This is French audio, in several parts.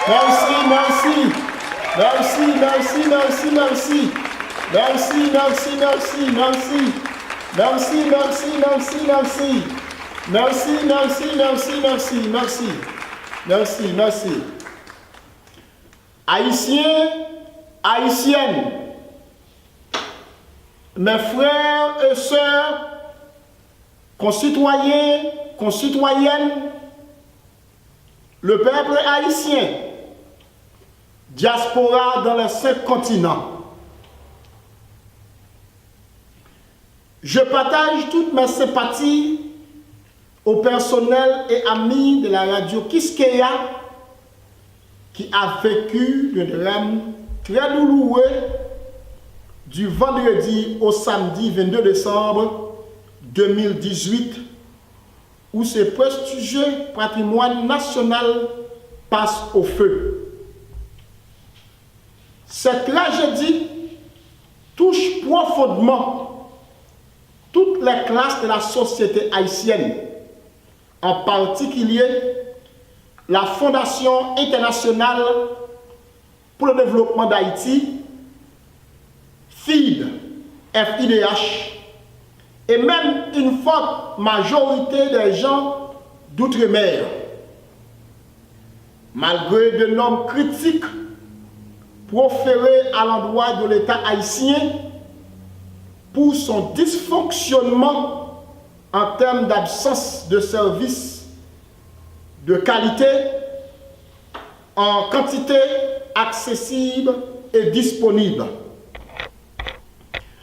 Merci, merci. Merci, merci, merci, merci. Merci, merci, merci, merci. Merci, merci, merci, merci. Merci, merci, merci, merci, merci. Merci, merci. Haïtiens, Haïtiennes, mes frères et sœurs, concitoyens, concitoyennes, le peuple haïtien, diaspora dans les 5 continents. Je partage toutes mes sympathies au personnel et amis de la radio Kiskeya qui a vécu le drame très douloureux du vendredi au samedi 22 décembre 2018 où ce prestigieux patrimoine national passe au feu. Cette tragédie touche profondément toutes les classes de la société haïtienne, en particulier la Fondation internationale pour le développement d'Haïti, FIDH, et même une forte majorité des gens d'outre-mer. Malgré de normes critiques proférées à l'endroit de l'État haïtien pour son dysfonctionnement en termes d'absence de services de qualité, en quantité accessible et disponible.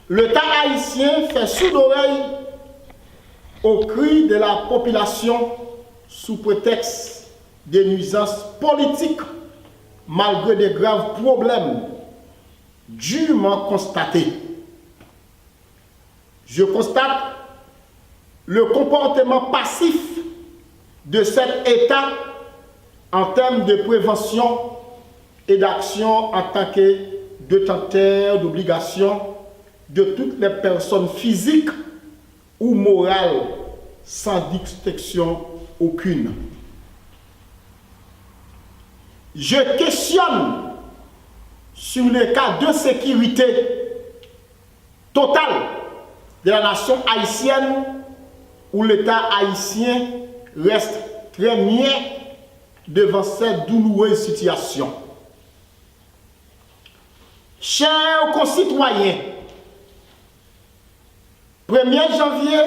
L'État haïtien fait sourd oreille aux cris de la population sous prétexte des nuisances politiques, malgré de graves problèmes durement constatés. Je constate le comportement passif de cet État en termes de prévention et d'action en tant que détenteur d'obligations de toutes les personnes physiques ou morales sans distinction aucune. Je questionne sur les cas de sécurité totale de la nation haïtienne où l'État haïtien reste très muet devant cette douloureuse situation. Chers concitoyens, 1er janvier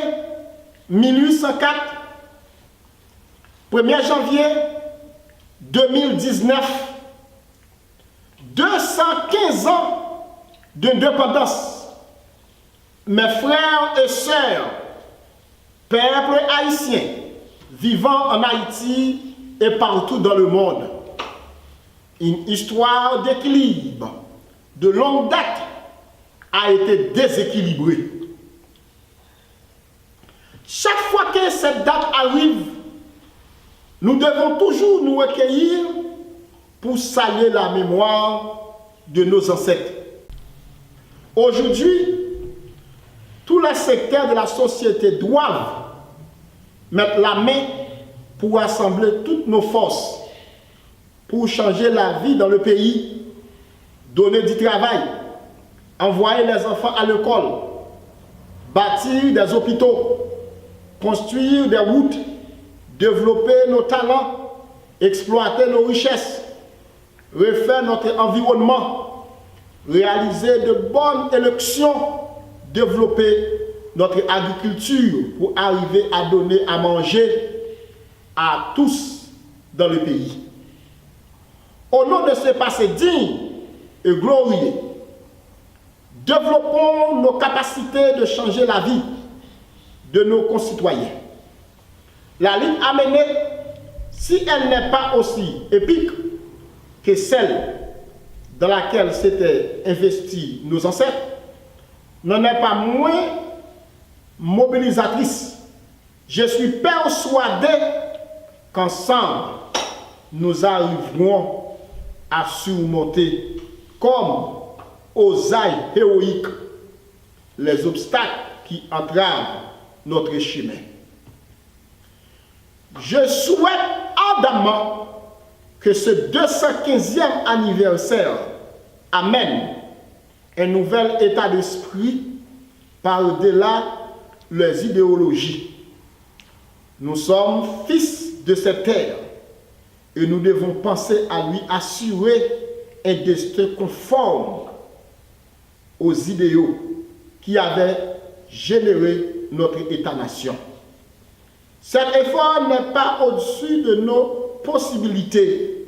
1804, 1er janvier 2019, 215 ans d'indépendance. Mes frères et sœurs, peuple haïtien, vivant en Haïti et partout dans le monde, une histoire d'équilibre de longue date a été déséquilibrée. Chaque fois que cette date arrive, nous devons toujours nous recueillir pour saluer la mémoire de nos ancêtres. Aujourd'hui, tous les secteurs de la société doivent mettre la main pour rassembler toutes nos forces, pour changer la vie dans le pays, donner du travail, envoyer les enfants à l'école, bâtir des hôpitaux, construire des routes, développer nos talents, exploiter nos richesses, refaire notre environnement, réaliser de bonnes élections, développer notre agriculture pour arriver à donner à manger à tous dans le pays. Au nom de ce passé digne et glorieux, développons nos capacités de changer la vie de nos concitoyens. La ligne à mener, si elle n'est pas aussi épique que celle dans laquelle s'étaient investis nos ancêtres, n'en est pas moins mobilisatrice. Je suis persuadé qu'ensemble, nous arriverons à surmonter comme aux ailes héroïques les obstacles qui entravent notre chemin. Je souhaite ardemment que ce 215e anniversaire amène un nouvel état d'esprit par-delà leurs idéologies. Nous sommes fils de cette terre et nous devons penser à lui assurer un destin conforme aux idéaux qui avaient généré notre État-nation. Cet effort n'est pas au-dessus de nos possibilités.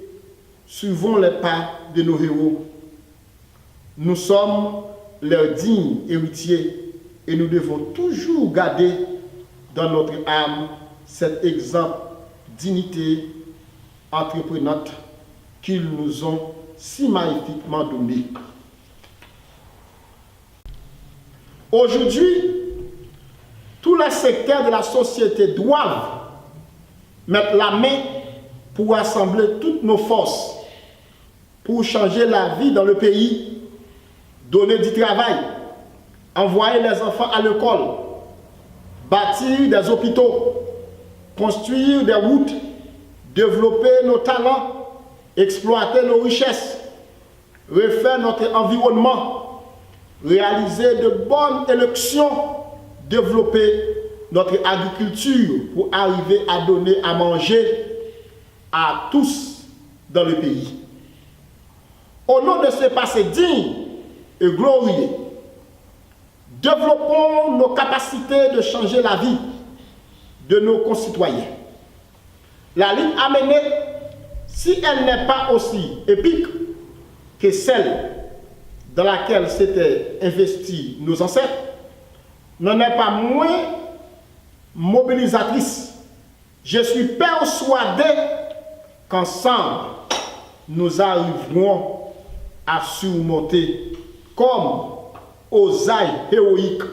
Suivons les pas de nos héros. Nous sommes leurs dignes héritiers et nous devons toujours garder dans notre âme cet exemple dignité entreprenante qu'ils nous ont si magnifiquement donné. Aujourd'hui, tous les secteurs de la société doivent mettre la main pour assembler toutes nos forces, pour changer la vie dans le pays, donner du travail, envoyer les enfants à l'école, bâtir des hôpitaux, construire des routes, développer nos talents, exploiter nos richesses, refaire notre environnement, réaliser de bonnes élections, développer notre agriculture pour arriver à donner à manger à tous dans le pays. Au nom de ce passé digne et glorieux, développons nos capacités de changer la vie de nos concitoyens. La ligne à mener, si elle n'est pas aussi épique que celle dans laquelle s'étaient investis nos ancêtres, n'en est pas moins mobilisatrice. Je suis persuadé qu'ensemble, nous arriverons à surmonter, comme aux ailes héroïques,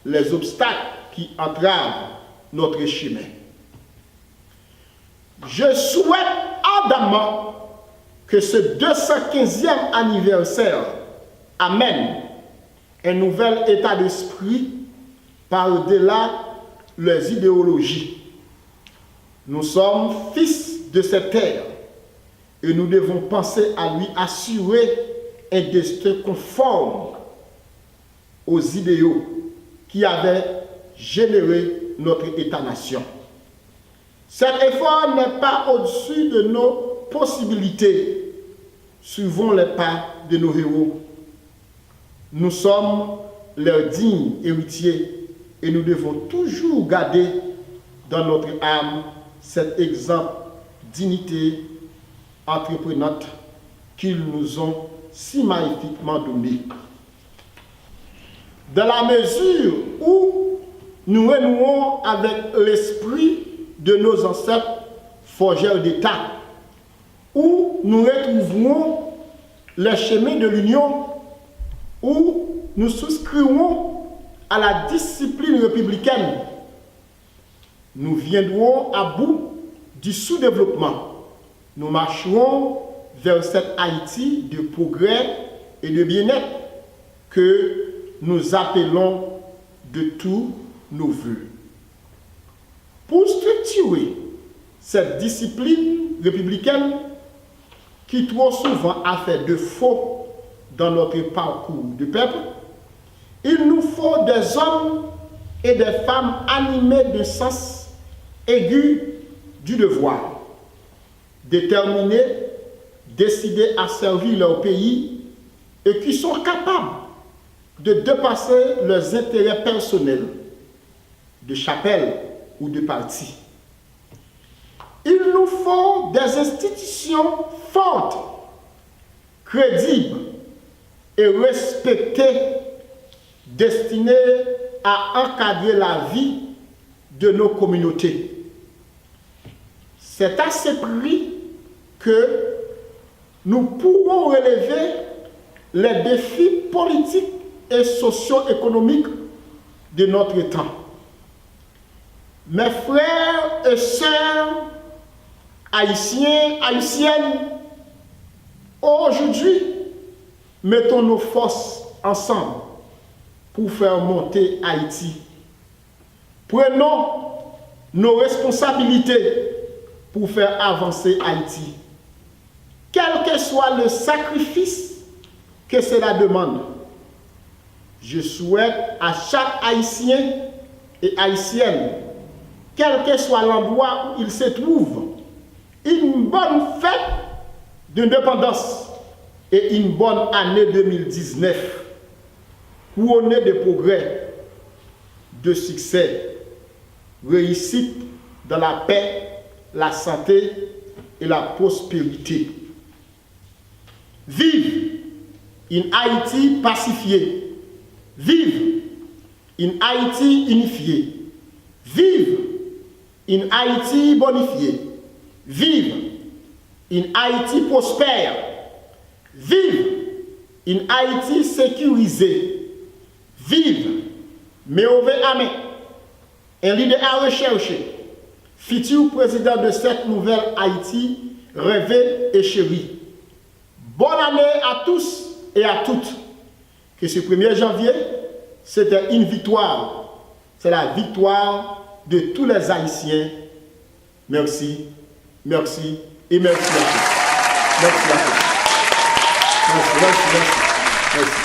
les obstacles qui entravent notre chemin. Je souhaite ardemment que ce 215e anniversaire amène un nouvel état d'esprit par-delà leurs idéologies. Nous sommes fils de cette terre et nous devons penser à lui assurer un destin conforme aux idéaux qui avaient généré notre État-nation. Cet effort n'est pas au-dessus de nos possibilités. Suivons les pas de nos héros. Nous sommes leurs dignes héritiers et nous devons toujours garder dans notre âme cet exemple dignité entreprenante qu'ils nous ont si magnifiquement donné. Dans la mesure où nous renouons avec l'esprit de nos ancêtres forgeurs d'État, où nous retrouverons les chemins de l'Union, où nous souscrivons à la discipline républicaine, nous viendrons à bout du sous-développement. Nous marcherons vers cette Haïti de progrès et de bien-être que nous appelons de tous nos voeux. Pour structurer cette discipline républicaine qui trop souvent a fait défaut dans notre parcours de peuple, il nous faut des hommes et des femmes animés de sens aigu du devoir, déterminés, décidés à servir leur pays et qui sont capables de dépasser leurs intérêts personnels, de chapelle ou de parti. Il nous faut des institutions fortes, crédibles et respectées, destinées à encadrer la vie de nos communautés. C'est à ce prix que nous pourrons relever les défis politiques et socio-économiques de notre temps. Mes frères et sœurs haïtiens, haïtiennes, aujourd'hui, mettons nos forces ensemble pour faire monter Haïti. Prenons nos responsabilités pour faire avancer Haïti. quel que soit le sacrifice que cela demande. Je souhaite à chaque Haïtien et Haïtienne, quel que soit l'endroit où il se trouve, une bonne fête d'indépendance et une bonne année 2019, couronnée de progrès, de succès, réussite dans la paix, la santé et la prospérité. Vive une Haïti pacifiée. Vive une Haïti unifiée. Vive une Haïti bonifiée. Vive une Haïti prospère. Vive une Haïti sécurisée. Vive Méové Amé, un leader à rechercher, futur président de cette nouvelle Haïti, rêvée et chérie. Bonne année à tous et à toutes. Que ce 1er janvier, c'était une victoire. C'est la victoire de tous les Haïtiens. Merci, merci et merci à tous. Merci à tous. Merci.